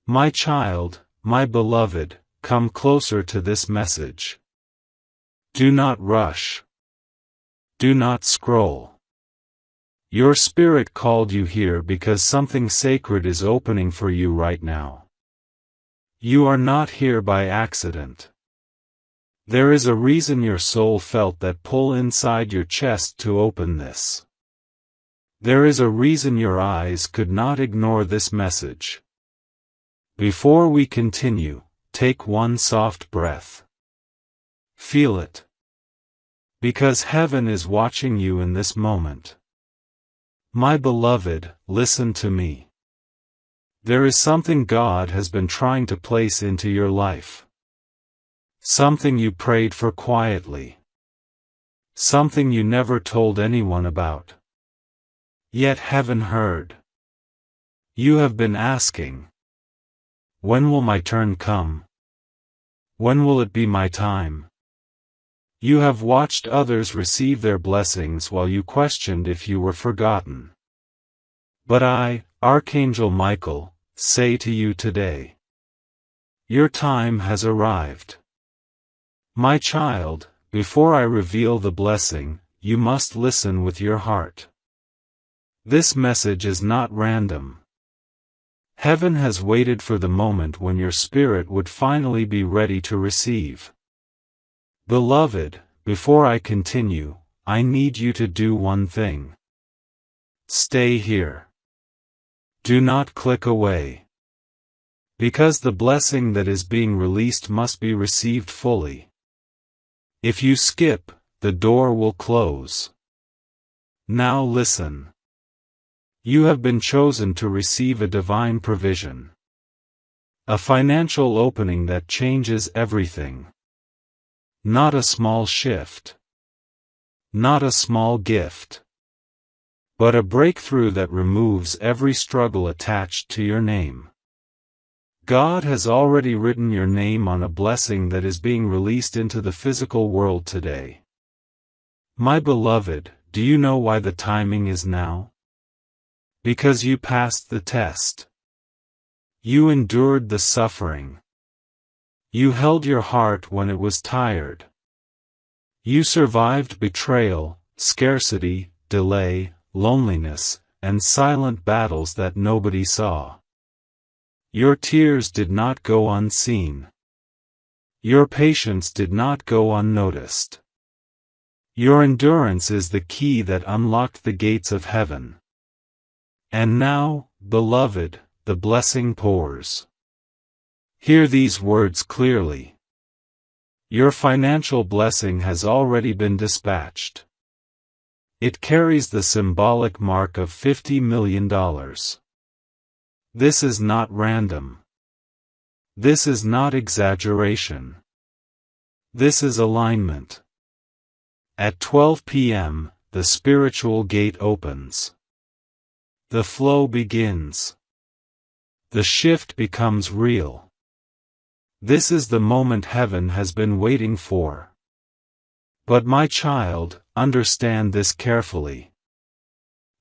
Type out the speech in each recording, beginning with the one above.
My child, my beloved, come closer to this message. Do not rush. Do not scroll. Your spirit called you here because something sacred is opening for you right now. You are not here by accident. There is a reason your soul felt that pull inside your chest to open this. There is a reason your eyes could not ignore this message. Before we continue, take one soft breath. Feel it. Because heaven is watching you in this moment. My beloved, listen to me. There is something God has been trying to place into your life. Something you prayed for quietly. Something you never told anyone about. Yet heaven heard. You have been asking. When will my turn come? When will it be my time? You have watched others receive their blessings while you questioned if you were forgotten. But I, Archangel Michael, say to you today. Your time has arrived. My child, before I reveal the blessing, you must listen with your heart. This message is not random. Heaven has waited for the moment when your spirit would finally be ready to receive. Beloved, before I continue, I need you to do one thing. Stay here. Do not click away. Because the blessing that is being released must be received fully. If you skip, the door will close. Now listen. You have been chosen to receive a divine provision. A financial opening that changes everything. Not a small shift. Not a small gift. But a breakthrough that removes every struggle attached to your name. God has already written your name on a blessing that is being released into the physical world today. My beloved, do you know why the timing is now? Because you passed the test. You endured the suffering. You held your heart when it was tired. You survived betrayal, scarcity, delay, loneliness, and silent battles that nobody saw. Your tears did not go unseen. Your patience did not go unnoticed. Your endurance is the key that unlocked the gates of heaven. And now, beloved, the blessing pours. Hear these words clearly. Your financial blessing has already been dispatched. It carries the symbolic mark of $50 million. This is not random. This is not exaggeration. This is alignment. At 12 p.m., the spiritual gate opens. The flow begins. The shift becomes real. This is the moment heaven has been waiting for. But my child, understand this carefully.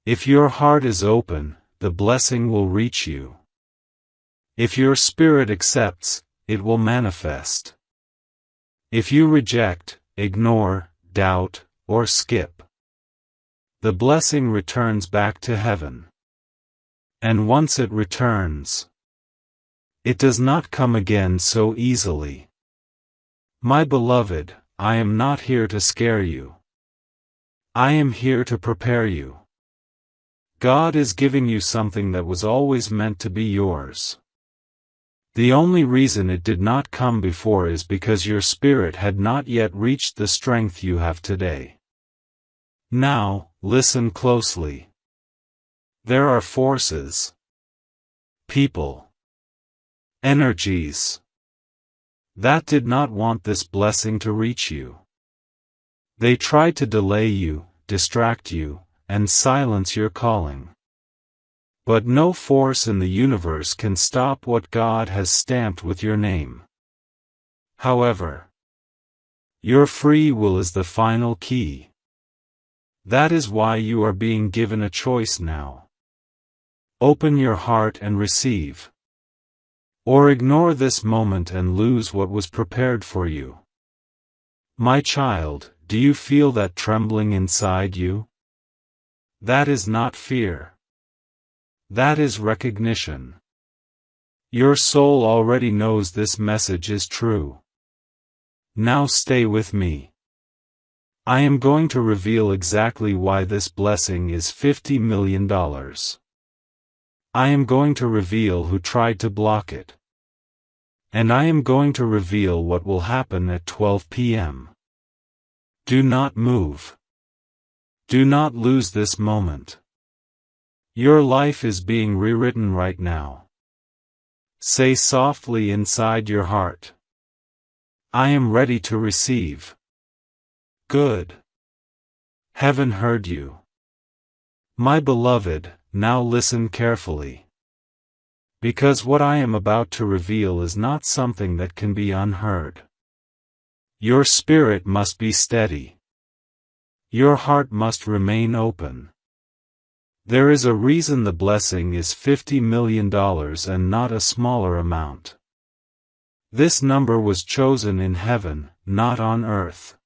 If your heart is open, the blessing will reach you. If your spirit accepts, it will manifest. If you reject, ignore, doubt, or skip, the blessing returns back to heaven. And once it returns, it does not come again so easily. My beloved, I am not here to scare you. I am here to prepare you. God is giving you something that was always meant to be yours. The only reason it did not come before is because your spirit had not yet reached the strength you have today. Now, listen closely. There are forces, people, energies that did not want this blessing to reach you. They tried to delay you, distract you, and silence your calling. But no force in the universe can stop what God has stamped with your name. However, your free will is the final key. That is why you are being given a choice now. Open your heart and receive. Or ignore this moment and lose what was prepared for you. My child, do you feel that trembling inside you? That is not fear. That is recognition. Your soul already knows this message is true. Now stay with me. I am going to reveal exactly why this blessing is $50 million. I am going to reveal who tried to block it. And I am going to reveal what will happen at 12 p.m. Do not move. Do not lose this moment. Your life is being rewritten right now. Say softly inside your heart, I am ready to receive. Good. Heaven heard you. My beloved, now listen carefully. Because what I am about to reveal is not something that can be unheard. Your spirit must be steady. Your heart must remain open. There is a reason the blessing is $50 million and not a smaller amount. This number was chosen in heaven, not on earth.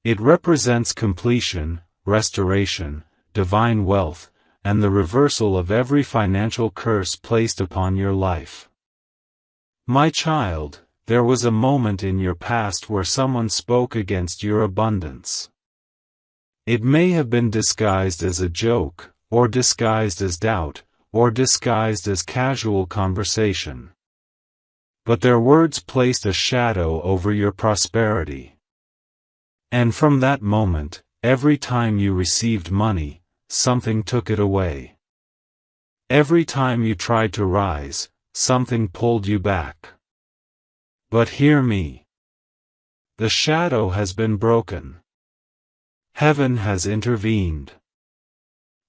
It represents completion, restoration, divine wealth, and the reversal of every financial curse placed upon your life. My child, there was a moment in your past where someone spoke against your abundance. It may have been disguised as a joke, or disguised as doubt, or disguised as casual conversation. But their words placed a shadow over your prosperity. And from that moment, every time you received money, something took it away. Every time you tried to rise, something pulled you back. But hear me. The shadow has been broken. Heaven has intervened.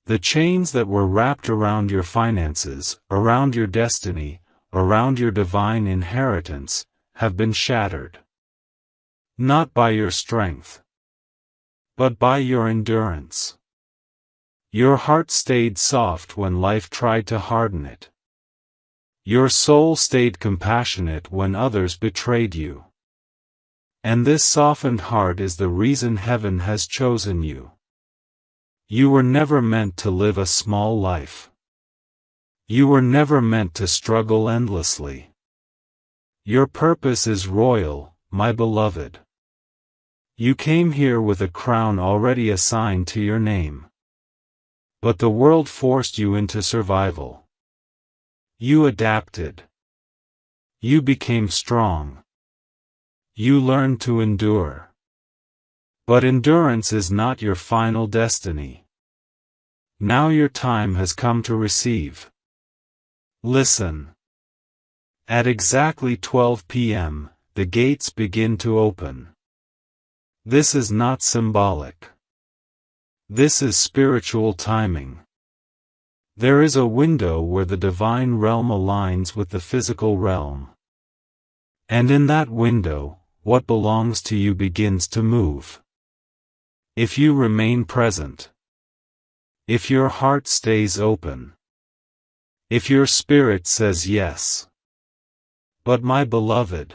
The chains that were wrapped around your finances, around your destiny, around your divine inheritance, have been shattered. Not by your strength, but by your endurance. Your heart stayed soft when life tried to harden it. Your soul stayed compassionate when others betrayed you. And this softened heart is the reason heaven has chosen you. You were never meant to live a small life. You were never meant to struggle endlessly. Your purpose is royal, my beloved. You came here with a crown already assigned to your name. But the world forced you into survival. You adapted. You became strong. You learned to endure. But endurance is not your final destiny. Now your time has come to receive. Listen. At exactly 12 p.m., the gates begin to open. This is not symbolic. This is spiritual timing. There is a window where the divine realm aligns with the physical realm. And in that window, what belongs to you begins to move. If you remain present. If your heart stays open. If your spirit says yes. But my beloved,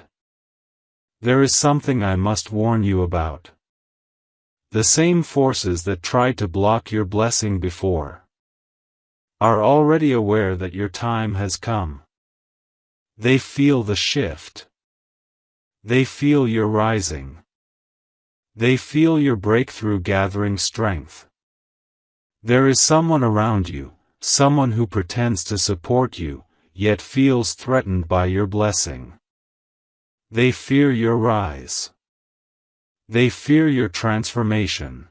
there is something I must warn you about. The same forces that tried to block your blessing before are already aware that your time has come. They feel the shift. They feel your rising. They feel your breakthrough gathering strength. There is someone around you, someone who pretends to support you, yet feels threatened by your blessing. They fear your rise. They fear your transformation.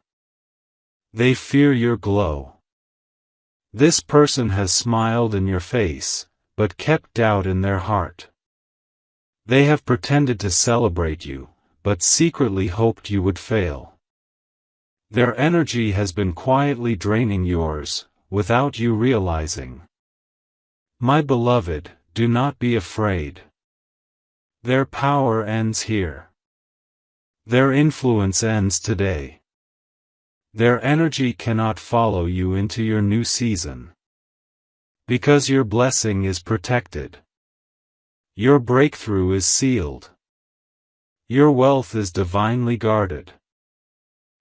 They fear your glow. This person has smiled in your face, but kept doubt in their heart. They have pretended to celebrate you, but secretly hoped you would fail. Their energy has been quietly draining yours, without you realizing. My beloved, do not be afraid. Their power ends here. Their influence ends today. Their energy cannot follow you into your new season. Because your blessing is protected. Your breakthrough is sealed. Your wealth is divinely guarded.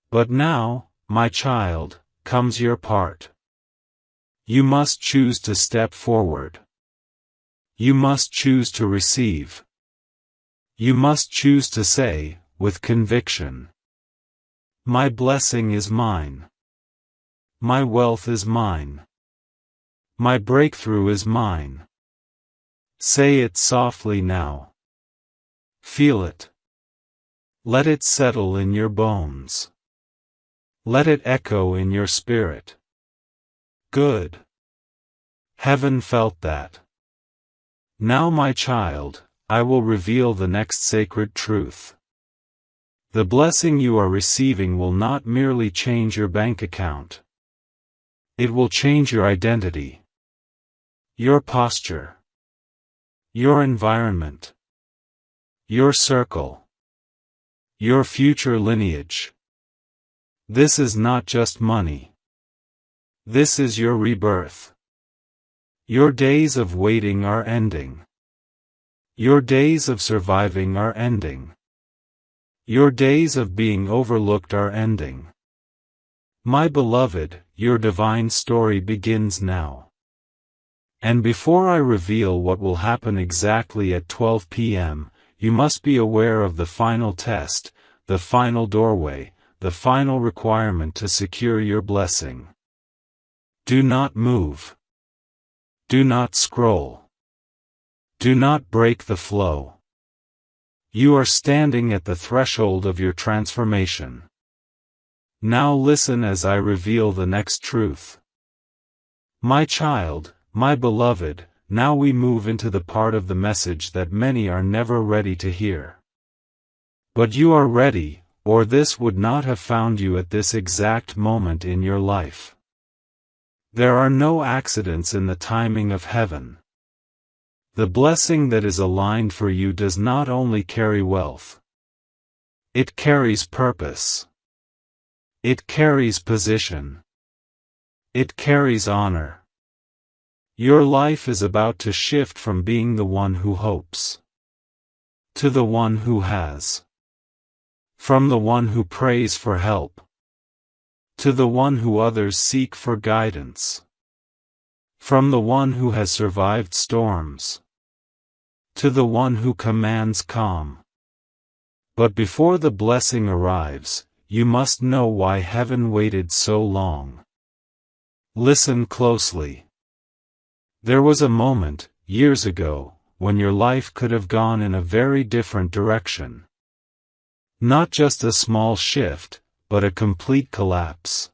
But now, my child, comes your part. You must choose to step forward. You must choose to receive. You must choose to say, with conviction, my blessing is mine. My wealth is mine. My breakthrough is mine. Say it softly now. Feel it. Let it settle in your bones. Let it echo in your spirit. Good. Heaven felt that. Now, my child, I will reveal the next sacred truth. The blessing you are receiving will not merely change your bank account. It will change your identity, your posture, your environment, your circle, your future lineage. This is not just money. This is your rebirth. Your days of waiting are ending. Your days of surviving are ending. Your days of being overlooked are ending. My beloved, your divine story begins now. And before I reveal what will happen exactly at 12 p.m., you must be aware of the final test, the final doorway, the final requirement to secure your blessing. Do not move. Do not scroll. Do not break the flow. You are standing at the threshold of your transformation. Now listen as I reveal the next truth. My child, my beloved, now we move into the part of the message that many are never ready to hear. But you are ready, or this would not have found you at this exact moment in your life. There are no accidents in the timing of heaven. The blessing that is aligned for you does not only carry wealth. It carries purpose. It carries position. It carries honor. Your life is about to shift from being the one who hopes to the one who has. From the one who prays for help to the one who others seek for guidance. From the one who has survived storms to the one who commands calm. But before the blessing arrives, you must know why heaven waited so long. Listen closely. There was a moment, years ago, when your life could have gone in a very different direction. Not just a small shift, but a complete collapse.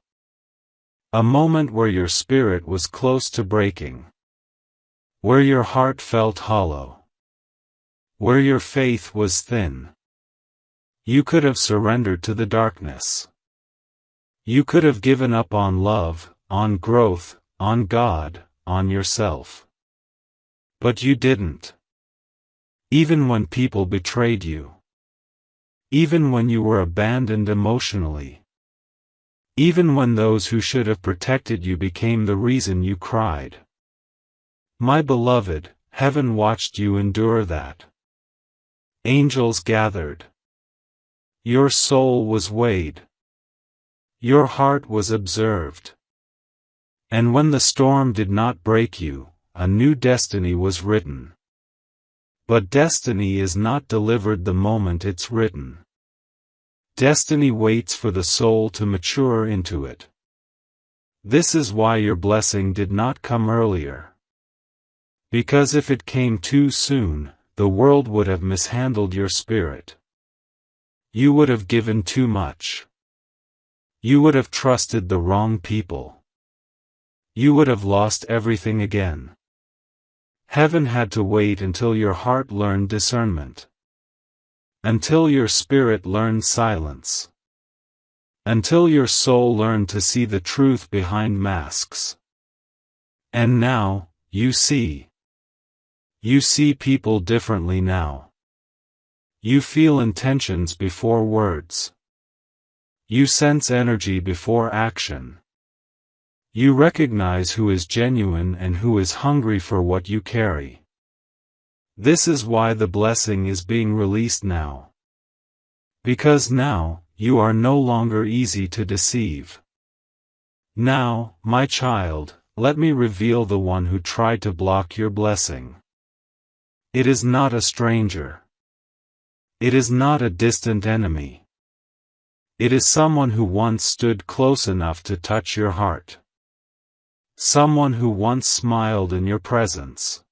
A moment where your spirit was close to breaking. Where your heart felt hollow. Where your faith was thin. You could have surrendered to the darkness. You could have given up on love, on growth, on God, on yourself. But you didn't. Even when people betrayed you. Even when you were abandoned emotionally. Even when those who should have protected you became the reason you cried. My beloved, heaven watched you endure that. Angels gathered. Your soul was weighed. Your heart was observed. And when the storm did not break you, a new destiny was written. But destiny is not delivered the moment it's written. Destiny waits for the soul to mature into it. This is why your blessing did not come earlier. Because if it came too soon, the world would have mishandled your spirit. You would have given too much. You would have trusted the wrong people. You would have lost everything again. Heaven had to wait until your heart learned discernment. Until your spirit learned silence. Until your soul learned to see the truth behind masks. And now, you see. You see people differently now. You feel intentions before words. You sense energy before action. You recognize who is genuine and who is hungry for what you carry. This is why the blessing is being released now. Because now, you are no longer easy to deceive. Now, my child, let me reveal the one who tried to block your blessing. It is not a stranger. It is not a distant enemy. It is someone who once stood close enough to touch your heart. Someone who once smiled in your presence.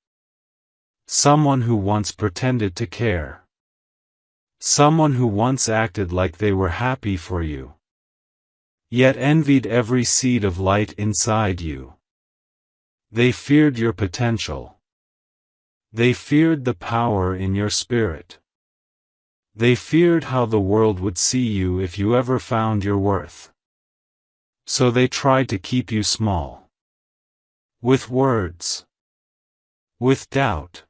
Someone who once pretended to care. Someone who once acted like they were happy for you, yet envied every seed of light inside you. They feared your potential. They feared the power in your spirit. They feared how the world would see you if you ever found your worth. So they tried to keep you small. With words. With doubt.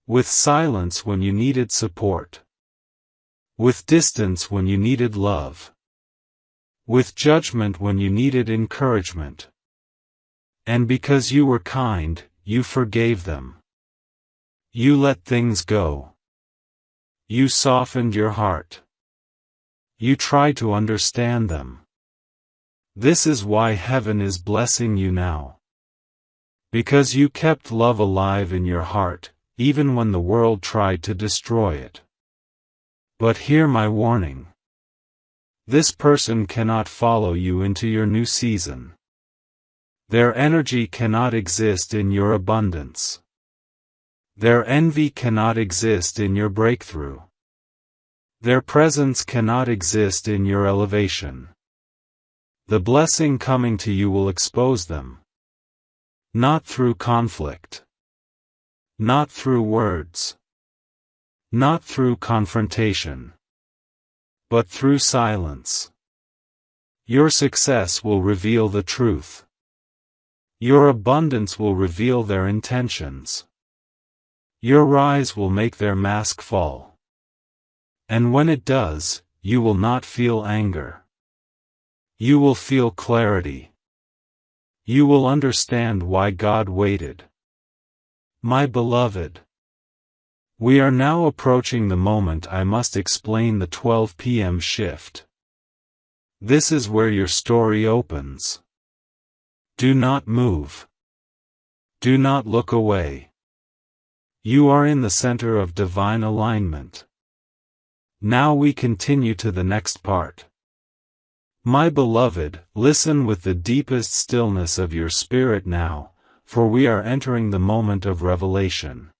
With silence when you needed support. With distance when you needed love. With judgment when you needed encouragement. And because you were kind, you forgave them. You let things go. You softened your heart. You tried to understand them. This is why heaven is blessing you now. Because you kept love alive in your heart, even when the world tried to destroy it. But hear my warning. This person cannot follow you into your new season. Their energy cannot exist in your abundance. Their envy cannot exist in your breakthrough. Their presence cannot exist in your elevation. The blessing coming to you will expose them. Not through conflict. Not through words. Not through confrontation. But through silence. Your success will reveal the truth. Your abundance will reveal their intentions. Your rise will make their mask fall. And when it does, you will not feel anger. You will feel clarity. You will understand why God waited. My beloved, we are now approaching the moment I must explain the 12 p.m. shift. This is where your story opens. Do not move. Do not look away. You are in the center of divine alignment. Now we continue to the next part. My beloved, listen with the deepest stillness of your spirit now, for we are entering the moment of revelation.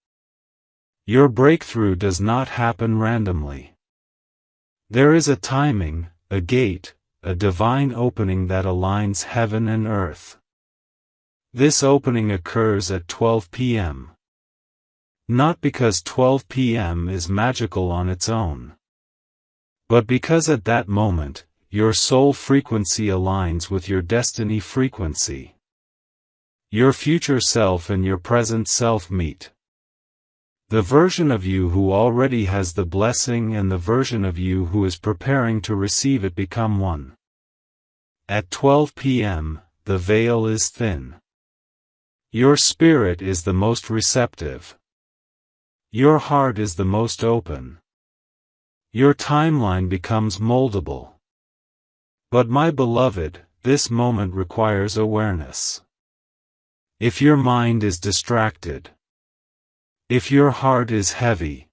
Your breakthrough does not happen randomly. There is a timing, a gate, a divine opening that aligns heaven and earth. This opening occurs at 12 p.m. Not because 12 p.m. is magical on its own, but because at that moment, your soul frequency aligns with your destiny frequency. Your future self and your present self meet. The version of you who already has the blessing and the version of you who is preparing to receive it become one. At 12 p.m., the veil is thin. Your spirit is the most receptive. Your heart is the most open. Your timeline becomes moldable. But my beloved, this moment requires awareness. If your mind is distracted, if your heart is heavy,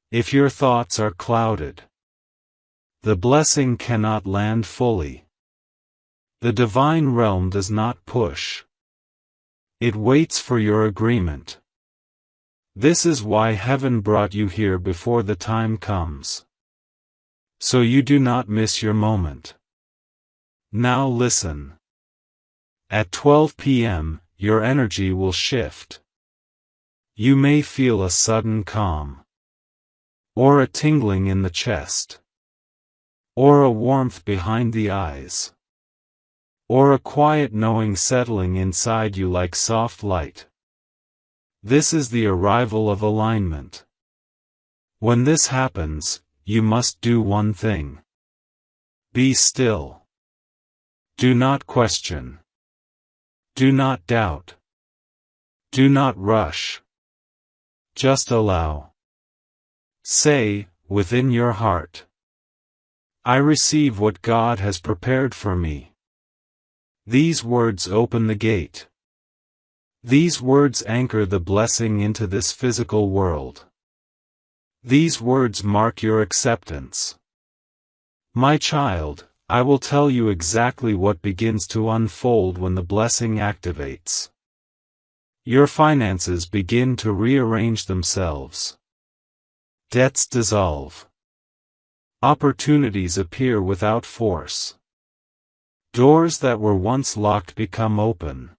if your thoughts are clouded, the blessing cannot land fully. The divine realm does not push. It waits for your agreement. This is why heaven brought you here before the time comes. So you do not miss your moment. Now listen. At 12 p.m., your energy will shift. You may feel a sudden calm, or a tingling in the chest, or a warmth behind the eyes, or a quiet knowing settling inside you like soft light. This is the arrival of alignment. When this happens, you must do one thing. Be still. Do not question. Do not doubt. Do not rush. Just allow. Say, within your heart, I receive what God has prepared for me. These words open the gate. These words anchor the blessing into this physical world. These words mark your acceptance. My child, I will tell you exactly what begins to unfold when the blessing activates. Your finances begin to rearrange themselves. Debts dissolve. Opportunities appear without force. Doors that were once locked become open.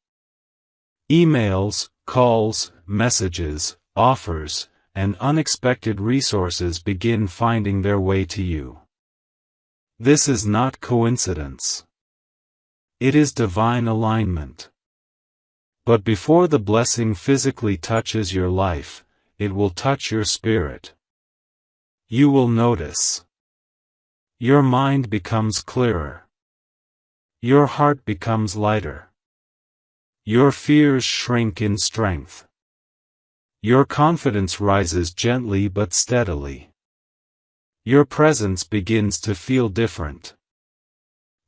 Emails, calls, messages, offers, and unexpected resources begin finding their way to you. This is not coincidence. It is divine alignment. But before the blessing physically touches your life, it will touch your spirit. You will notice. Your mind becomes clearer. Your heart becomes lighter. Your fears shrink in strength. Your confidence rises gently but steadily. Your presence begins to feel different.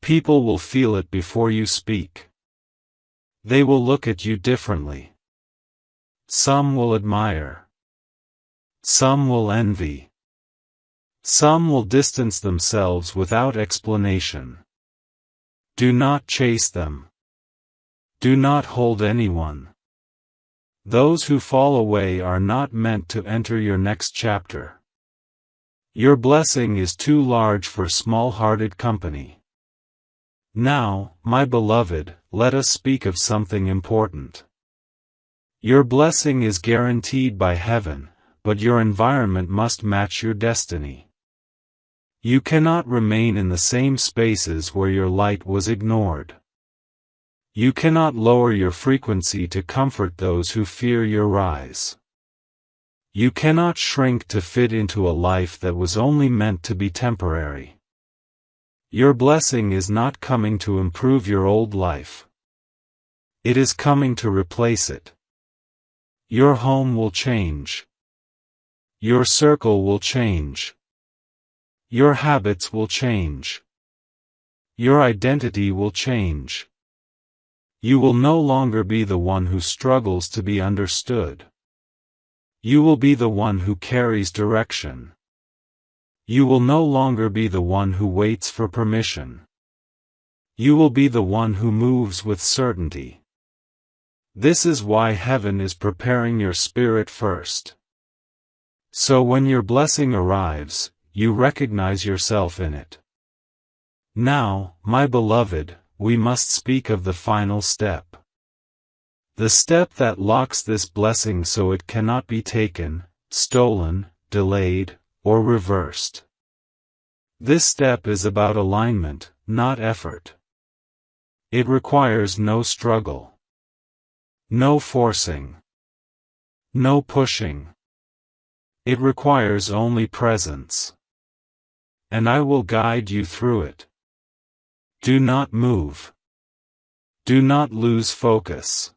People will feel it before you speak. They will look at you differently. Some will admire. Some will envy. Some will distance themselves without explanation. Do not chase them. Do not hold anyone. Those who fall away are not meant to enter your next chapter. Your blessing is too large for small-hearted company. Now, my beloved, let us speak of something important. Your blessing is guaranteed by heaven, but your environment must match your destiny. You cannot remain in the same spaces where your light was ignored. You cannot lower your frequency to comfort those who fear your rise. You cannot shrink to fit into a life that was only meant to be temporary. Your blessing is not coming to improve your old life. It is coming to replace it. Your home will change. Your circle will change. Your habits will change. Your identity will change. You will no longer be the one who struggles to be understood. You will be the one who carries direction. You will no longer be the one who waits for permission. You will be the one who moves with certainty. This is why heaven is preparing your spirit first. So when your blessing arrives, you recognize yourself in it. Now, my beloved, we must speak of the final step. The step that locks this blessing so it cannot be taken, stolen, delayed, or reversed. This step is about alignment, not effort. It requires no struggle. No forcing. No pushing. It requires only presence. And I will guide you through it. Do not move. Do not lose focus.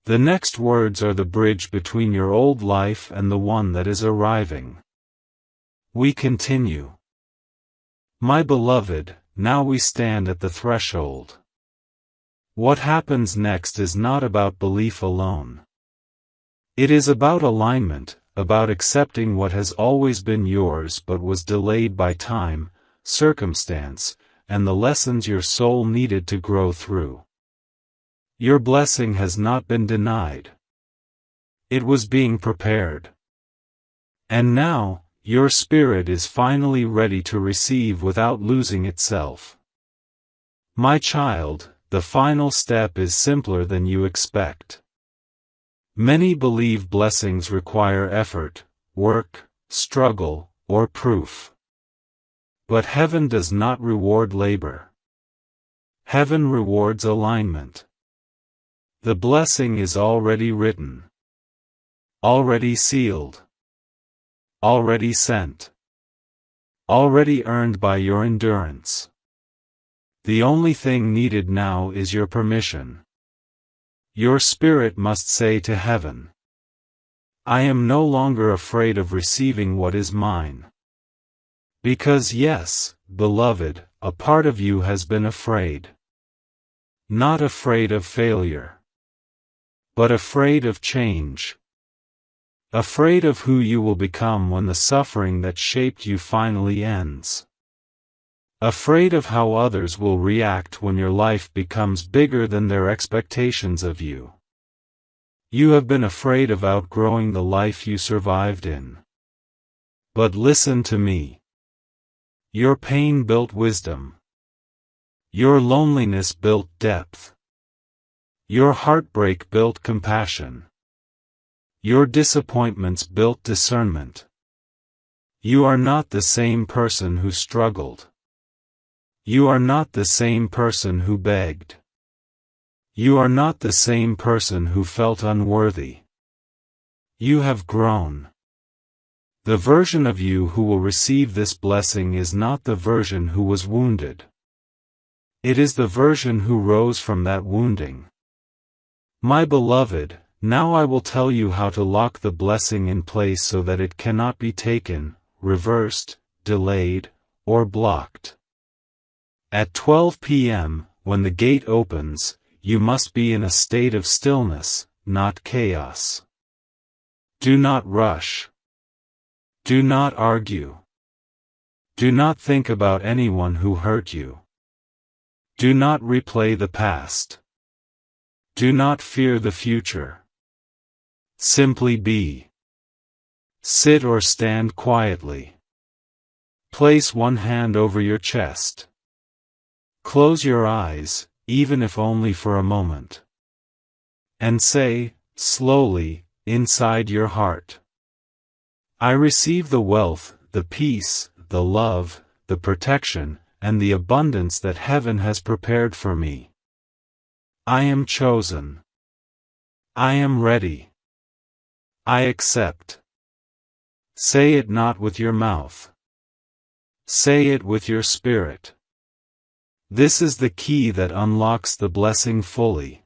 The next words are the bridge between your old life and the one that is arriving. We continue. My beloved, now we stand at the threshold. What happens next is not about belief alone. It is about alignment, about accepting what has always been yours but was delayed by time, circumstance, and the lessons your soul needed to grow through. Your blessing has not been denied. It was being prepared. And now, your spirit is finally ready to receive without losing itself. My child, the final step is simpler than you expect. Many believe blessings require effort, work, struggle, or proof. But heaven does not reward labor. Heaven rewards alignment. The blessing is already written. Already sealed. Already sent. Already earned by your endurance. The only thing needed now is your permission. Your spirit must say to heaven, I am no longer afraid of receiving what is mine. Because yes, beloved, a part of you has been afraid. Not afraid of failure, but afraid of change. Afraid of who you will become when the suffering that shaped you finally ends. Afraid of how others will react when your life becomes bigger than their expectations of you. You have been afraid of outgrowing the life you survived in. But listen to me. Your pain built wisdom. Your loneliness built depth. Your heartbreak built compassion. Your disappointments built discernment. You are not the same person who struggled. You are not the same person who begged. You are not the same person who felt unworthy. You have grown. The version of you who will receive this blessing is not the version who was wounded. It is the version who rose from that wounding. My beloved, now I will tell you how to lock the blessing in place so that it cannot be taken, reversed, delayed, or blocked. At 12 p.m., when the gate opens, you must be in a state of stillness, not chaos. Do not rush. Do not argue. Do not think about anyone who hurt you. Do not replay the past. Do not fear the future. Simply be. Sit or stand quietly. Place one hand over your chest. Close your eyes, even if only for a moment. And say, slowly, inside your heart, I receive the wealth, the peace, the love, the protection, and the abundance that heaven has prepared for me. I am chosen. I am ready. I accept. Say it not with your mouth. Say it with your spirit. This is the key that unlocks the blessing fully.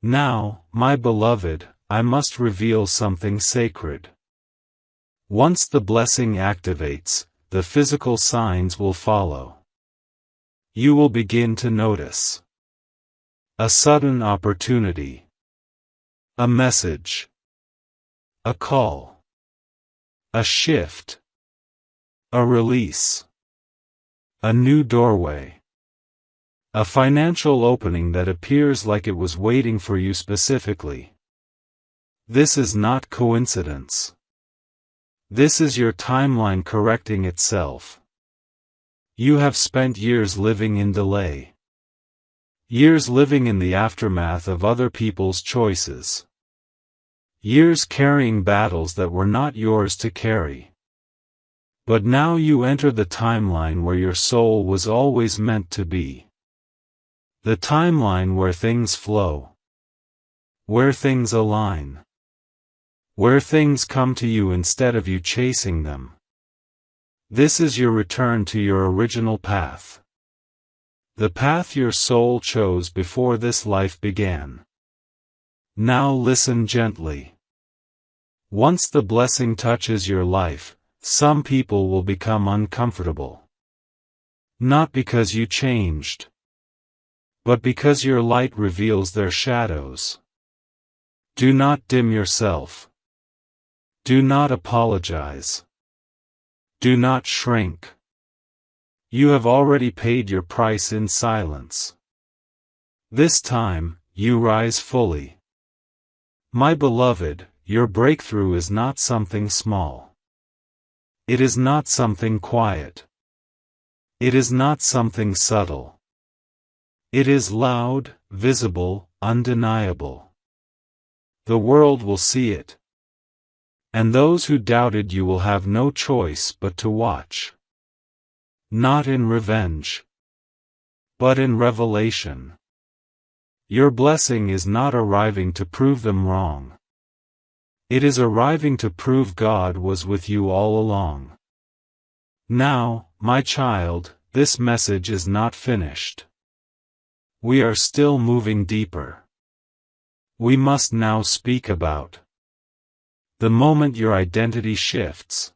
Now, my beloved, I must reveal something sacred. Once the blessing activates, the physical signs will follow. You will begin to notice a sudden opportunity, a message, a call, a shift, a release, a new doorway, a financial opening that appears like it was waiting for you specifically. This is not coincidence. This is your timeline correcting itself. You have spent years living in delay. Years living in the aftermath of other people's choices. Years carrying battles that were not yours to carry. But now you enter the timeline where your soul was always meant to be. The timeline where things flow. Where things align. Where things come to you instead of you chasing them. This is your return to your original path. The path your soul chose before this life began. Now listen gently. Once the blessing touches your life, some people will become uncomfortable. Not because you changed, but because your light reveals their shadows. Do not dim yourself. Do not apologize. Do not shrink. You have already paid your price in silence. This time, you rise fully. My beloved, your breakthrough is not something small. It is not something quiet. It is not something subtle. It is loud, visible, undeniable. The world will see it. And those who doubted you will have no choice but to watch. Not in revenge, but in revelation. Your blessing is not arriving to prove them wrong. It is arriving to prove God was with you all along. Now, my child, this message is not finished. We are still moving deeper. We must now speak about The moment your identity shifts.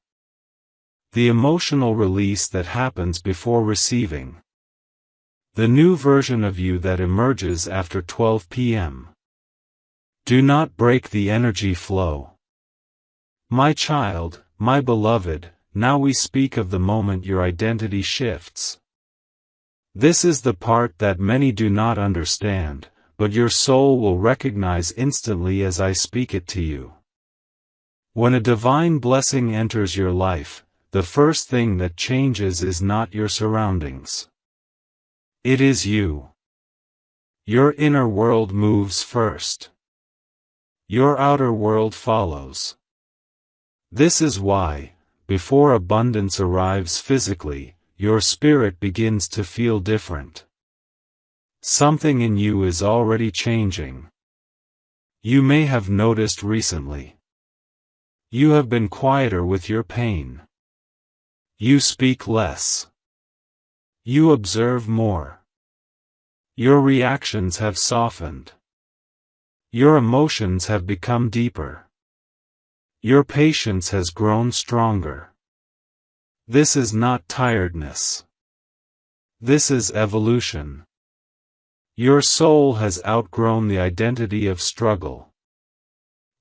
The emotional release that happens before receiving. The new version of you that emerges after 12 p.m. Do not break the energy flow. My child, my beloved, now we speak of the moment your identity shifts. This is the part that many do not understand, but your soul will recognize instantly as I speak it to you. When a divine blessing enters your life, the first thing that changes is not your surroundings. It is you. Your inner world moves first. Your outer world follows. This is why, before abundance arrives physically, your spirit begins to feel different. Something in you is already changing. You may have noticed recently. You have been quieter with your pain. You speak less. You observe more. Your reactions have softened. Your emotions have become deeper. Your patience has grown stronger. This is not tiredness. This is evolution. Your soul has outgrown the identity of struggle.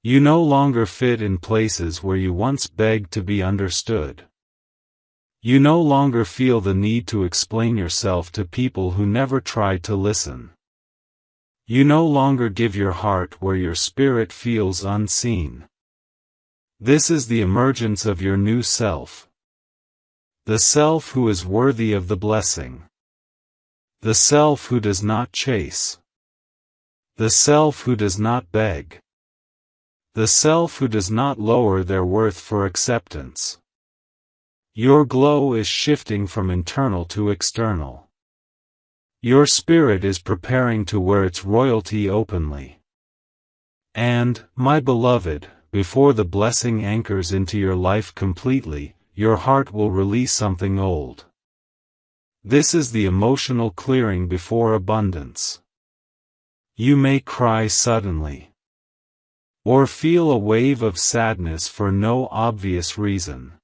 You no longer fit in places where you once begged to be understood. You no longer feel the need to explain yourself to people who never tried to listen. You no longer give your heart where your spirit feels unseen. This is the emergence of your new self. The self who is worthy of the blessing. The self who does not chase. The self who does not beg. The self who does not lower their worth for acceptance. Your glow is shifting from internal to external. Your spirit is preparing to wear its royalty openly. And, my beloved, before the blessing anchors into your life completely, your heart will release something old. This is the emotional clearing before abundance. You may cry suddenly. Or feel a wave of sadness for no obvious reason.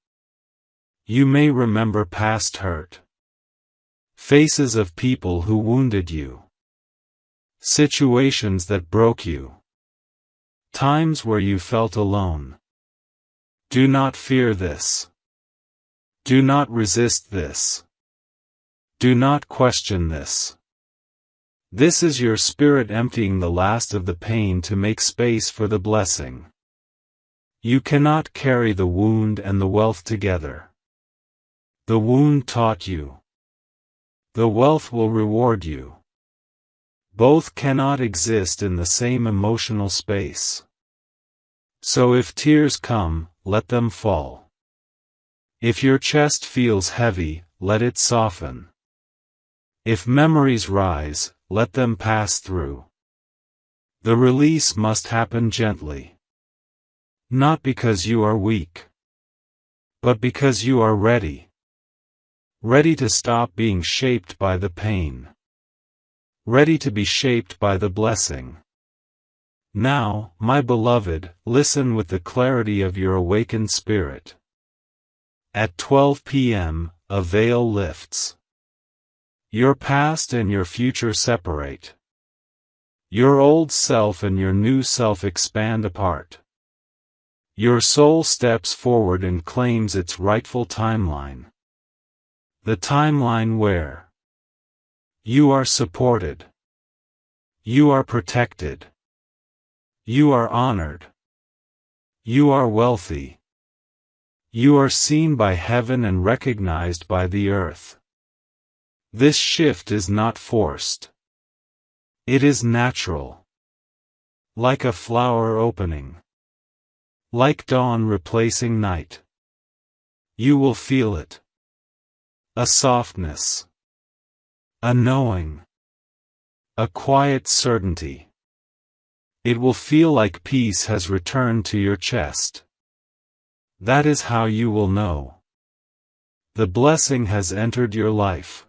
You may remember past hurt. Faces of people who wounded you. Situations that broke you. Times where you felt alone. Do not fear this. Do not resist this. Do not question this. This is your spirit emptying the last of the pain to make space for the blessing. You cannot carry the wound and the wealth together. The wound taught you. The wealth will reward you. Both cannot exist in the same emotional space. So if tears come, let them fall. If your chest feels heavy, let it soften. If memories rise, let them pass through. The release must happen gently. Not because you are weak, but because you are ready. Ready to stop being shaped by the pain. Ready to be shaped by the blessing. Now, my beloved, listen with the clarity of your awakened spirit. At 12 p.m., a veil lifts. Your past and your future separate. Your old self and your new self expand apart. Your soul steps forward and claims its rightful timeline. The timeline where you are supported. You are protected. You are honored. You are wealthy. You are seen by heaven and recognized by the earth. This shift is not forced. It is natural. Like a flower opening. Like dawn replacing night. You will feel it. A softness. A knowing. A quiet certainty. It will feel like peace has returned to your chest. That is how you will know. The blessing has entered your life.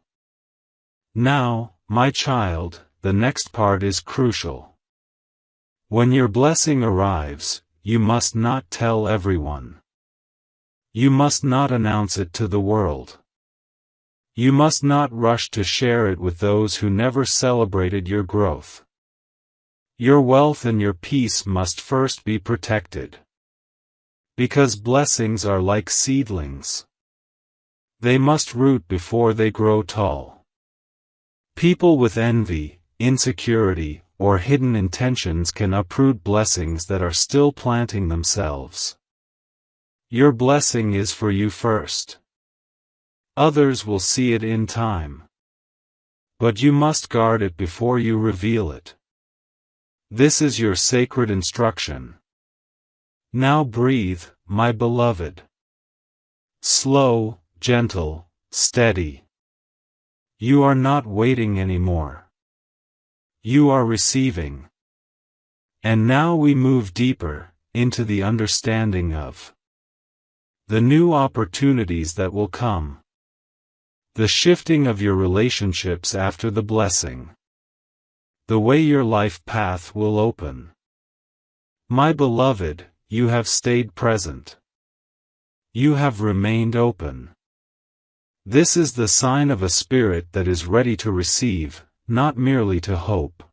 Now, my child, the next part is crucial. When your blessing arrives, you must not tell everyone. You must not announce it to the world. You must not rush to share it with those who never celebrated your growth. Your wealth and your peace must first be protected. Because blessings are like seedlings. They must root before they grow tall. People with envy, insecurity, or hidden intentions can uproot blessings that are still planting themselves. Your blessing is for you first. Others will see it in time. But you must guard it before you reveal it. This is your sacred instruction. Now breathe, my beloved. Slow, gentle, steady. You are not waiting anymore. You are receiving. And now we move deeper, into the understanding of the new opportunities that will come. The shifting of your relationships after the blessing. The way your life path will open. My beloved, you have stayed present. You have remained open. This is the sign of a spirit that is ready to receive, not merely to hope.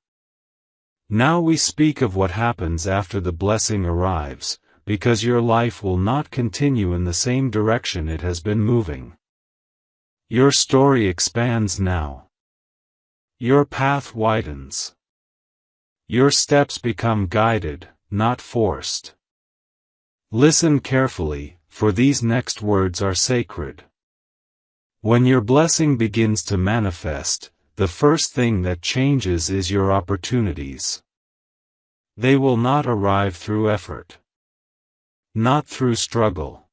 Now we speak of what happens after the blessing arrives, because your life will not continue in the same direction it has been moving. Your story expands now. Your path widens. Your steps become guided, not forced. Listen carefully, for these next words are sacred. When your blessing begins to manifest, the first thing that changes is your opportunities. They will not arrive through effort. Not through struggle.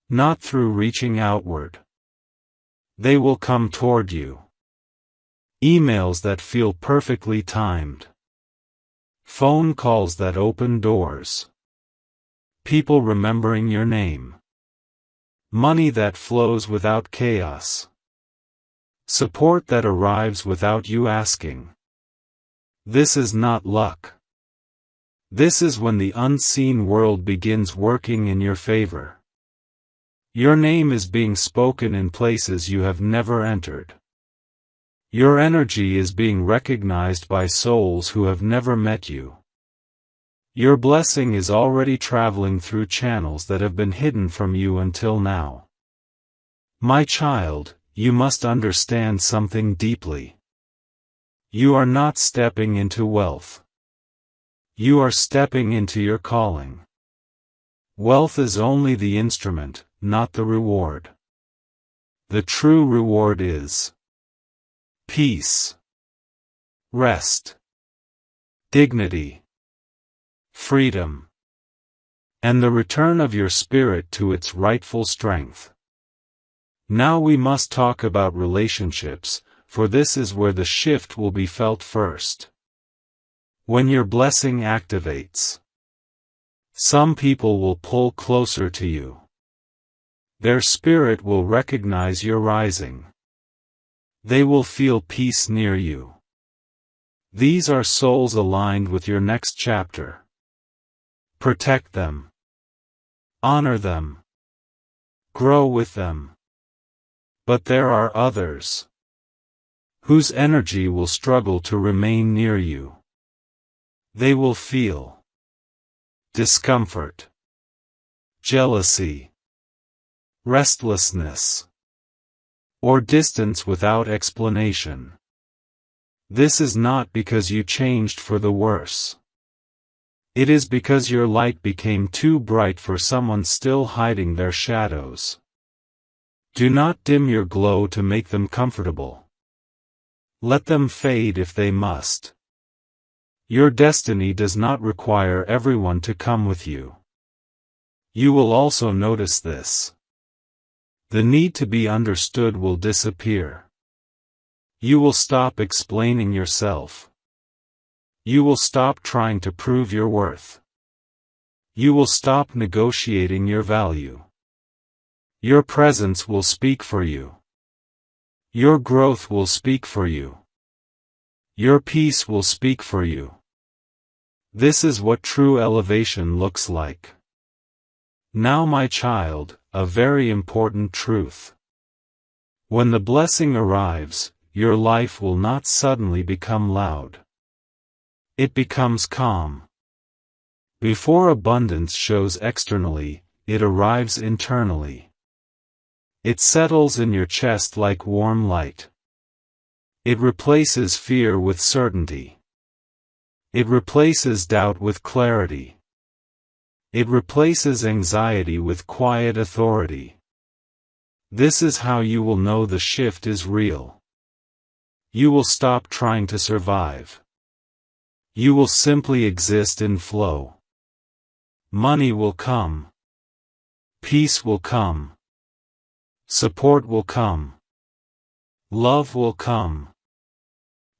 Not through reaching outward. They will come toward you. Emails that feel perfectly timed. Phone calls that open doors. People remembering your name. Money that flows without chaos. Support that arrives without you asking. This is not luck. This is when the unseen world begins working in your favor. Your name is being spoken in places you have never entered. Your energy is being recognized by souls who have never met you. Your blessing is already traveling through channels that have been hidden from you until now. My child, you must understand something deeply. You are not stepping into wealth. You are stepping into your calling. Wealth is only the instrument, not the reward. The true reward is peace, rest, dignity, freedom, and the return of your spirit to its rightful strength. Now we must talk about relationships, for this is where the shift will be felt first. When your blessing activates, some people will pull closer to you. Their spirit will recognize your rising. They will feel peace near you. These are souls aligned with your next chapter. Protect them. Honor them. Grow with them. But there are others whose energy will struggle to remain near you. They will feel discomfort, jealousy, restlessness, or distance without explanation. This is not because you changed for the worse. It is because your light became too bright for someone still hiding their shadows. Do not dim your glow to make them comfortable. Let them fade if they must. Your destiny does not require everyone to come with you. You will also notice this. The need to be understood will disappear. You will stop explaining yourself. You will stop trying to prove your worth. You will stop negotiating your value. Your presence will speak for you. Your growth will speak for you. Your peace will speak for you. This is what true elevation looks like. Now, my child, a very important truth. When the blessing arrives, your life will not suddenly become loud. It becomes calm. Before abundance shows externally, it arrives internally. It settles in your chest like warm light. It replaces fear with certainty. It replaces doubt with clarity. It replaces anxiety with quiet authority. This is how you will know the shift is real. You will stop trying to survive. You will simply exist in flow. Money will come. Peace will come. Support will come. Love will come.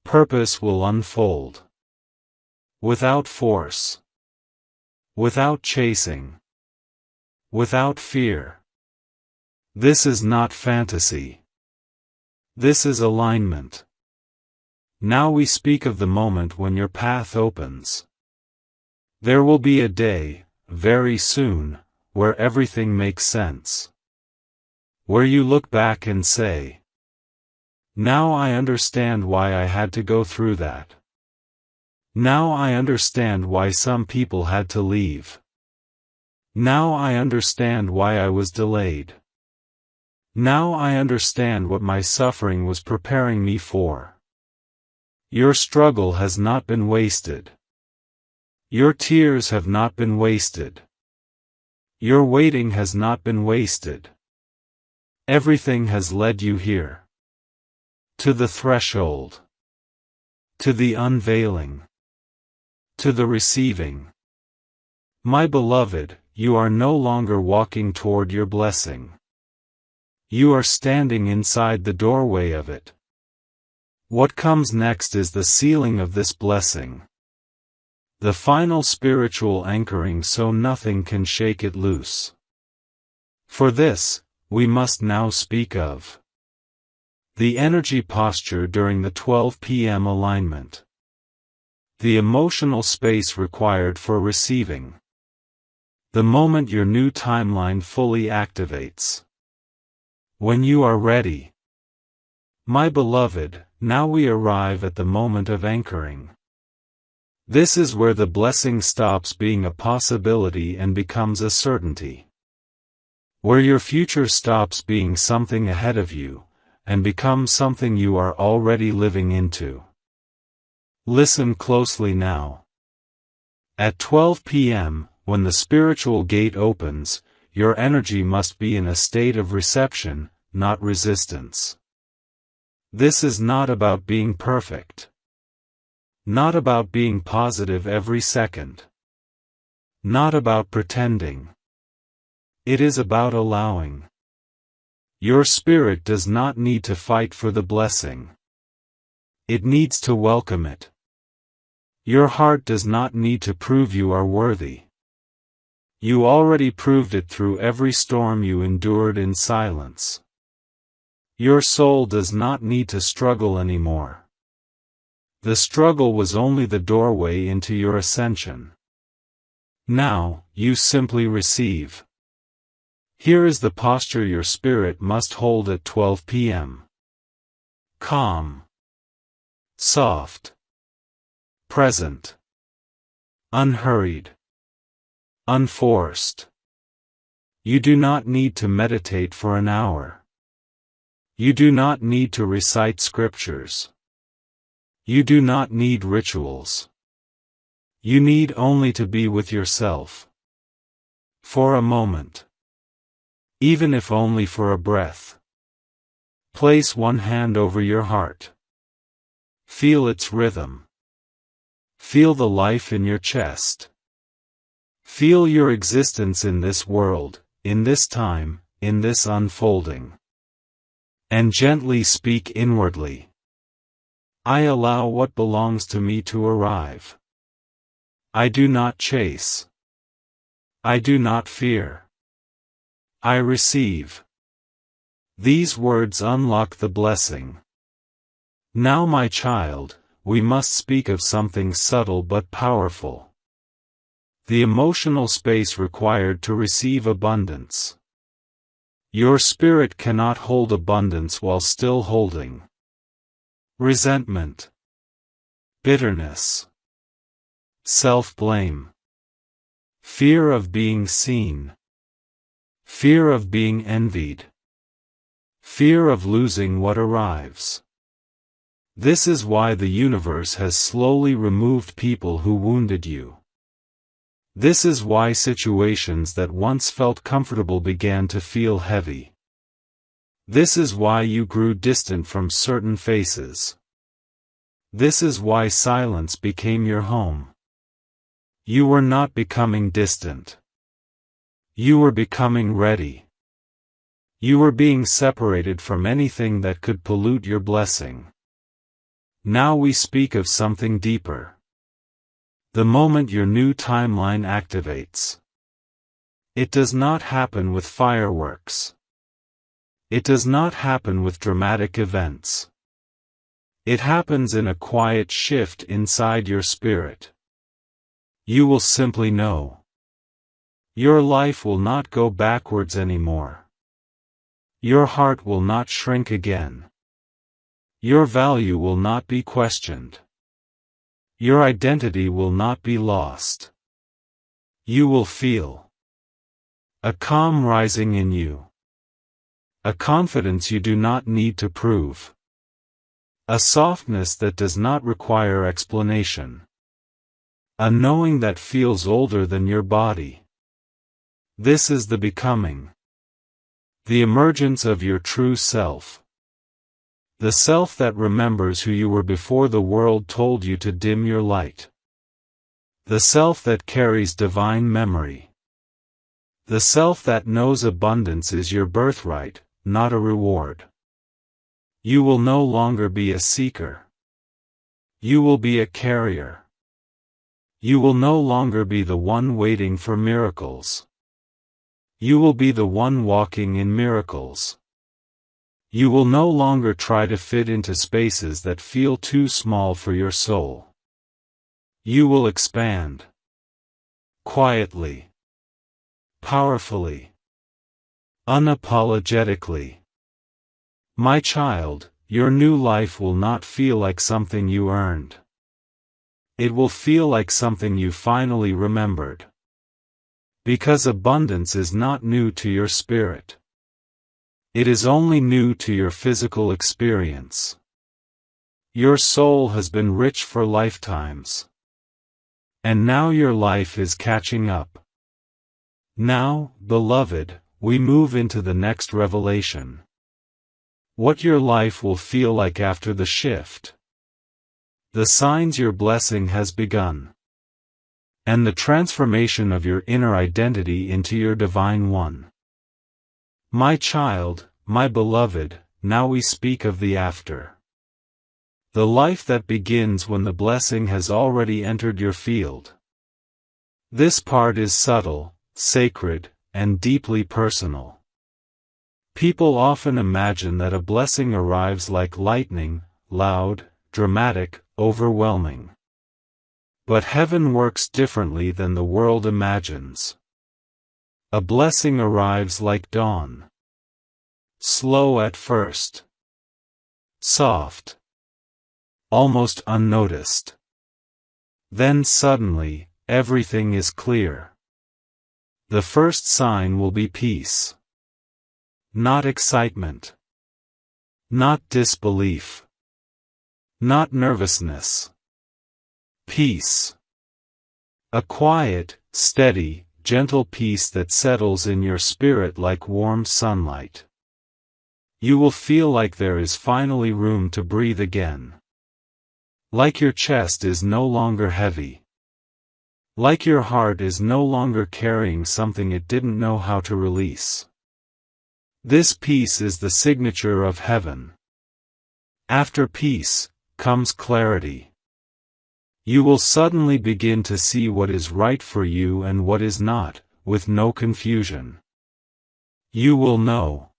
Purpose will unfold. Without force. Without chasing. Without fear. This is not fantasy. This is alignment. Now we speak of the moment when your path opens. There will be a day, very soon, where everything makes sense. Where you look back and say, "Now I understand why I had to go through that. Now I understand why some people had to leave. Now I understand why I was delayed. Now I understand what my suffering was preparing me for." Your struggle has not been wasted. Your tears have not been wasted. Your waiting has not been wasted. Everything has led you here. To the threshold. To the unveiling. To the receiving. My beloved, you are no longer walking toward your blessing. You are standing inside the doorway of it. What comes next is the sealing of this blessing. The final spiritual anchoring so nothing can shake it loose. For this, we must now speak of the energy posture during the 12 p.m. alignment. The emotional space required for receiving. The moment your new timeline fully activates. When you are ready. My beloved, now we arrive at the moment of anchoring. This is where the blessing stops being a possibility and becomes a certainty. Where your future stops being something ahead of you, and becomes something you are already living into. Listen closely now. At 12 p.m., when the spiritual gate opens, your energy must be in a state of reception, not resistance. This is not about being perfect. Not about being positive every second. Not about pretending. It is about allowing. Your spirit does not need to fight for the blessing. It needs to welcome it. Your heart does not need to prove you are worthy. You already proved it through every storm you endured in silence. Your soul does not need to struggle anymore. The struggle was only the doorway into your ascension. Now, you simply receive. Here is the posture your spirit must hold at 12 p.m. Calm. Soft. Present. Unhurried. Unforced. You do not need to meditate for an hour. You do not need to recite scriptures. You do not need rituals. You need only to be with yourself. For a moment. Even if only for a breath. Place one hand over your heart. Feel its rhythm. Feel the life in your chest. Feel your existence in this world, in this time, in this unfolding. And gently speak inwardly. I allow what belongs to me to arrive. I do not chase. I do not fear. I receive. These words unlock the blessing. Now, my child, we must speak of something subtle but powerful. The emotional space required to receive abundance. Your spirit cannot hold abundance while still holding resentment, bitterness, self-blame, fear of being seen, fear of being envied, fear of losing what arrives. This is why the universe has slowly removed people who wounded you. This is why situations that once felt comfortable began to feel heavy. This is why you grew distant from certain faces. This is why silence became your home. You were not becoming distant. You were becoming ready. You were being separated from anything that could pollute your blessing. Now we speak of something deeper. The moment your new timeline activates. It does not happen with fireworks. It does not happen with dramatic events. It happens in a quiet shift inside your spirit. You will simply know. Your life will not go backwards anymore. Your heart will not shrink again. Your value will not be questioned. Your identity will not be lost. You will feel a calm rising in you. A confidence you do not need to prove. A softness that does not require explanation. A knowing that feels older than your body. This is the becoming. The emergence of your true self. The self that remembers who you were before the world told you to dim your light. The self that carries divine memory. The self that knows abundance is your birthright, not a reward. You will no longer be a seeker. You will be a carrier. You will no longer be the one waiting for miracles. You will be the one walking in miracles. You will no longer try to fit into spaces that feel too small for your soul. You will expand. Quietly. Powerfully. Unapologetically. My child, your new life will not feel like something you earned. It will feel like something you finally remembered. Because abundance is not new to your spirit. It is only new to your physical experience. Your soul has been rich for lifetimes. And now your life is catching up. Now, beloved, we move into the next revelation. What your life will feel like after the shift. The signs your blessing has begun. And the transformation of your inner identity into your divine one. My child, my beloved, now we speak of the after. The life that begins when the blessing has already entered your field. This part is subtle, sacred, and deeply personal. People often imagine that a blessing arrives like lightning, loud, dramatic, overwhelming. But heaven works differently than the world imagines. A blessing arrives like dawn. Slow at first. Soft. Almost unnoticed. Then suddenly, everything is clear. The first sign will be peace. Not excitement. Not disbelief. Not nervousness. Peace. A quiet, steady, gentle peace that settles in your spirit like warm sunlight. You will feel like there is finally room to breathe again. Like your chest is no longer heavy. Like your heart is no longer carrying something it didn't know how to release. This peace is the signature of heaven. After peace, comes clarity. You will suddenly begin to see what is right for you and what is not, with no confusion. You will know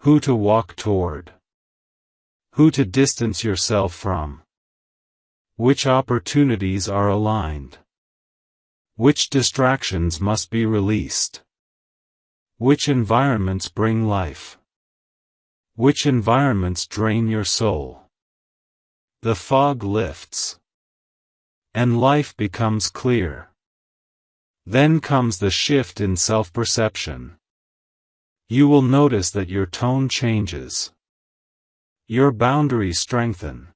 who to walk toward, who to distance yourself from, which opportunities are aligned. Which distractions must be released? Which environments bring life? Which environments drain your soul? The fog lifts, and life becomes clear. Then comes the shift in self-perception. You will notice that your tone changes. Your boundaries strengthen.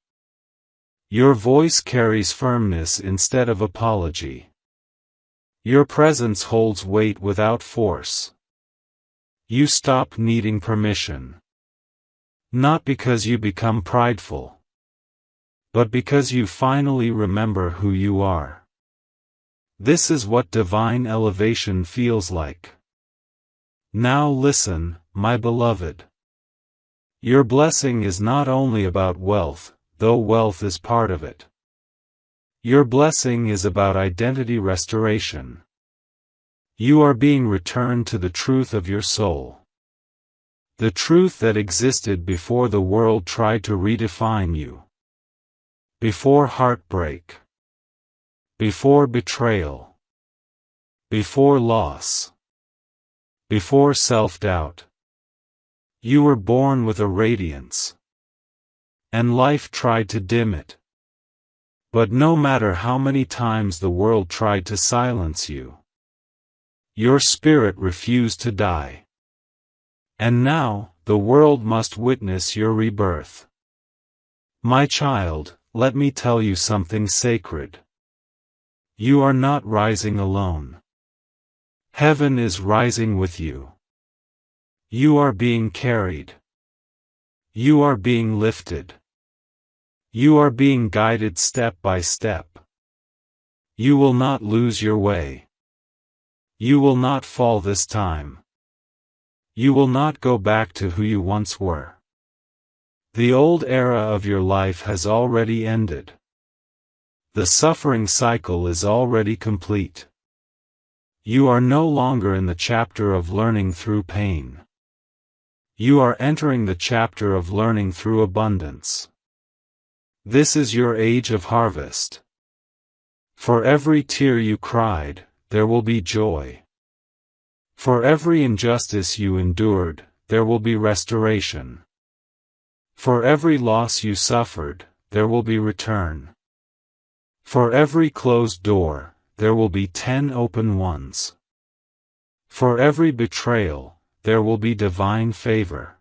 Your voice carries firmness instead of apology. Your presence holds weight without force. You stop needing permission. Not because you become prideful, but because you finally remember who you are. This is what divine elevation feels like. Now listen, my beloved. Your blessing is not only about wealth, though wealth is part of it. Your blessing is about identity restoration. You are being returned to the truth of your soul. The truth that existed before the world tried to redefine you. Before heartbreak. Before betrayal. Before loss. Before self-doubt. You were born with a radiance. And life tried to dim it. But no matter how many times the world tried to silence you, your spirit refused to die. And now, the world must witness your rebirth. My child, let me tell you something sacred. You are not rising alone. Heaven is rising with you. You are being carried. You are being lifted. You are being guided step by step. You will not lose your way. You will not fall this time. You will not go back to who you once were. The old era of your life has already ended. The suffering cycle is already complete. You are no longer in the chapter of learning through pain. You are entering the chapter of learning through abundance. This is your age of harvest. For every tear you cried, there will be joy. For every injustice you endured, there will be restoration. For every loss you suffered, there will be return. For every closed door, there will be 10 open ones. For every betrayal, there will be divine favor.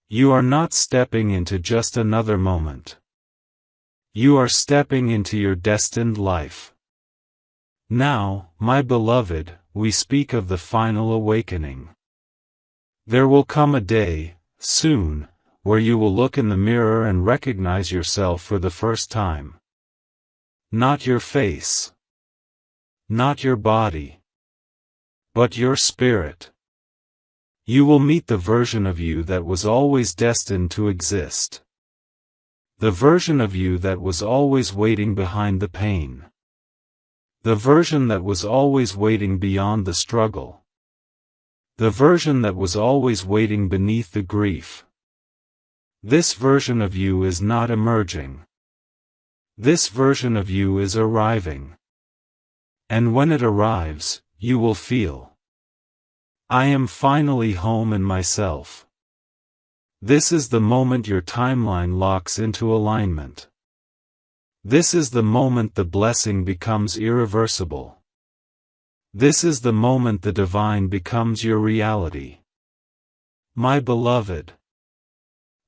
You are not stepping into just another moment. You are stepping into your destined life. Now, my beloved, we speak of the final awakening. There will come a day, soon, where you will look in the mirror and recognize yourself for the first time. Not your face. Not your body. But your spirit. You will meet the version of you that was always destined to exist. The version of you that was always waiting behind the pain. The version that was always waiting beyond the struggle. The version that was always waiting beneath the grief. This version of you is not emerging. This version of you is arriving. And when it arrives, you will feel, I am finally home in myself. This is the moment your timeline locks into alignment. This is the moment the blessing becomes irreversible. This is the moment the divine becomes your reality. My beloved,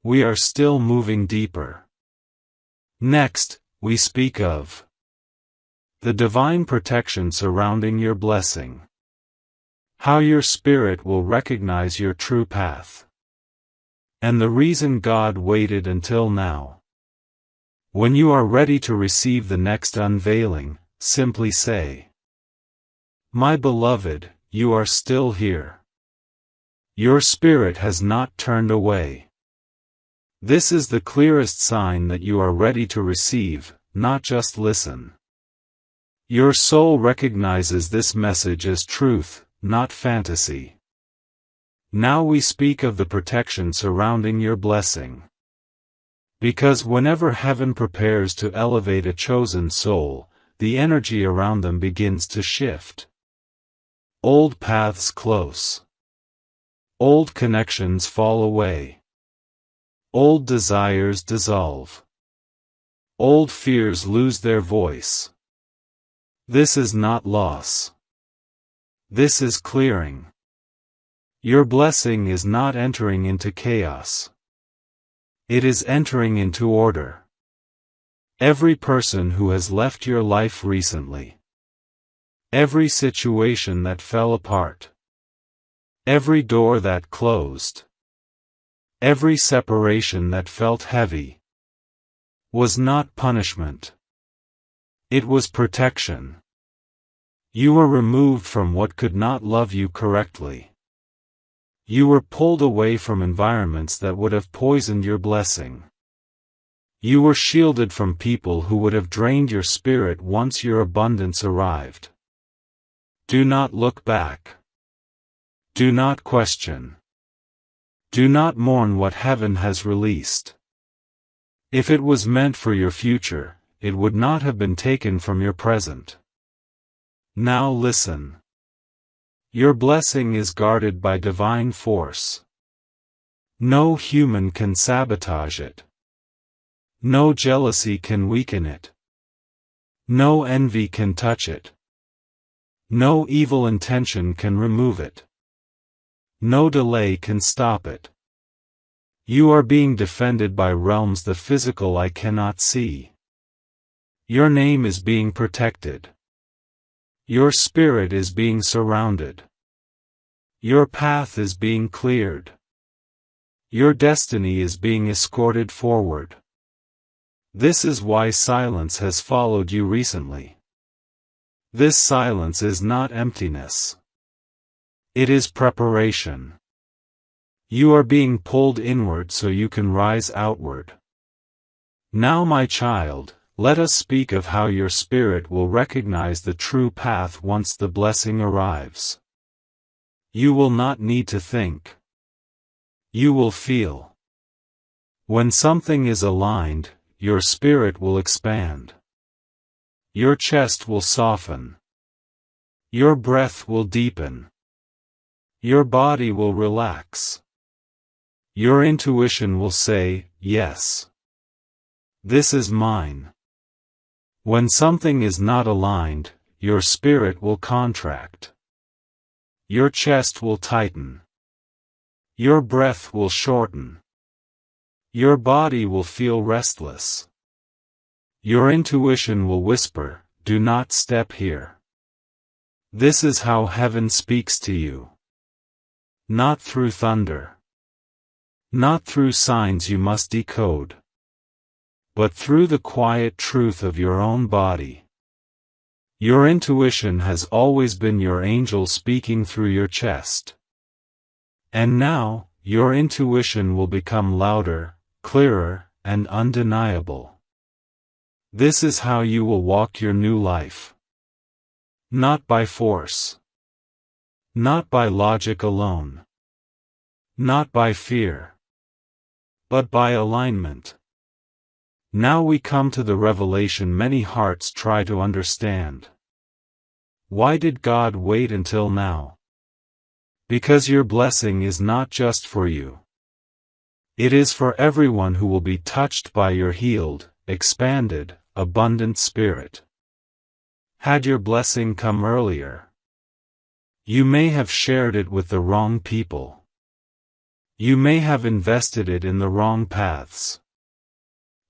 we are still moving deeper. Next, we speak of the divine protection surrounding your blessing. How your spirit will recognize your true path. And the reason God waited until now. When you are ready to receive the next unveiling, simply say, My beloved, you are still here. Your spirit has not turned away. This is the clearest sign that you are ready to receive, not just listen. Your soul recognizes this message as truth, not fantasy. Now we speak of the protection surrounding your blessing. Because whenever heaven prepares to elevate a chosen soul, the energy around them begins to shift. Old paths close. Old connections fall away. Old desires dissolve. Old fears lose their voice. This is not loss. This is clearing. Your blessing is not entering into chaos. It is entering into order. Every person who has left your life recently. Every situation that fell apart. Every door that closed. Every separation that felt heavy. Was not punishment. It was protection. You were removed from what could not love you correctly. You were pulled away from environments that would have poisoned your blessing. You were shielded from people who would have drained your spirit once your abundance arrived. Do not look back. Do not question. Do not mourn what heaven has released. If it was meant for your future, it would not have been taken from your present. Now listen. Your blessing is guarded by divine force. No human can sabotage it. No jealousy can weaken it. No envy can touch it. No evil intention can remove it. No delay can stop it. You are being defended by realms the physical eye cannot see. Your name is being protected. Your spirit is being surrounded. Your path is being cleared. Your destiny is being escorted forward. This is why silence has followed you recently. This silence is not emptiness. It is preparation. You are being pulled inward so you can rise outward. Now, my child, let us speak of how your spirit will recognize the true path once the blessing arrives. You will not need to think. You will feel. When something is aligned, your spirit will expand. Your chest will soften. Your breath will deepen. Your body will relax. Your intuition will say, yes. This is mine. When something is not aligned, your spirit will contract. Your chest will tighten. Your breath will shorten. Your body will feel restless. Your intuition will whisper, do not step here. This is how heaven speaks to you. Not through thunder. Not through signs you must decode. But through the quiet truth of your own body. Your intuition has always been your angel speaking through your chest. And now, your intuition will become louder, clearer, and undeniable. This is how you will walk your new life. Not by force. Not by logic alone. Not by fear. But by alignment. Now we come to the revelation many hearts try to understand. Why did God wait until now? Because your blessing is not just for you. It is for everyone who will be touched by your healed, expanded, abundant spirit. Had your blessing come earlier, you may have shared it with the wrong people. You may have invested it in the wrong paths.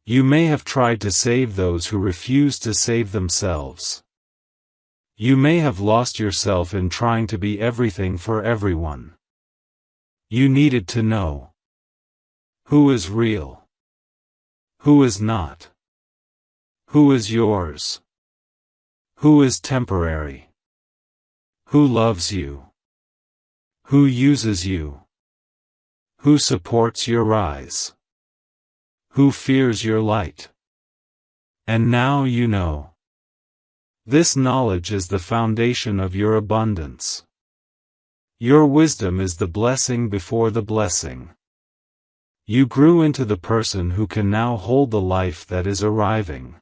You may have tried to save those who refuse to save themselves. You may have lost yourself in trying to be everything for everyone. You needed to know who is real, who is not, who is yours, who is temporary, who loves you, who uses you, who supports your rise, who fears your light. And now you know. This knowledge is the foundation of your abundance. Your wisdom is the blessing before the blessing. You grew into the person who can now hold the life that is arriving.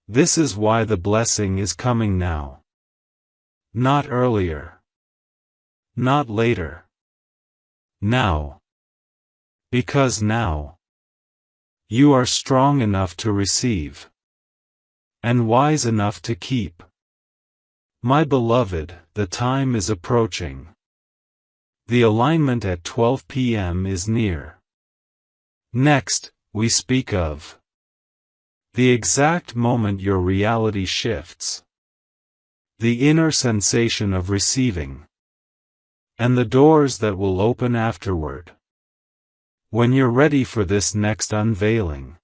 This is why the blessing is coming now. Not earlier. Not later. Now. Because now, you are strong enough to receive. And wise enough to keep. My beloved, the time is approaching. The alignment at 12 p.m. is near. Next, we speak of the exact moment your reality shifts. The inner sensation of receiving. And the doors that will open afterward. When you're ready for this next unveiling.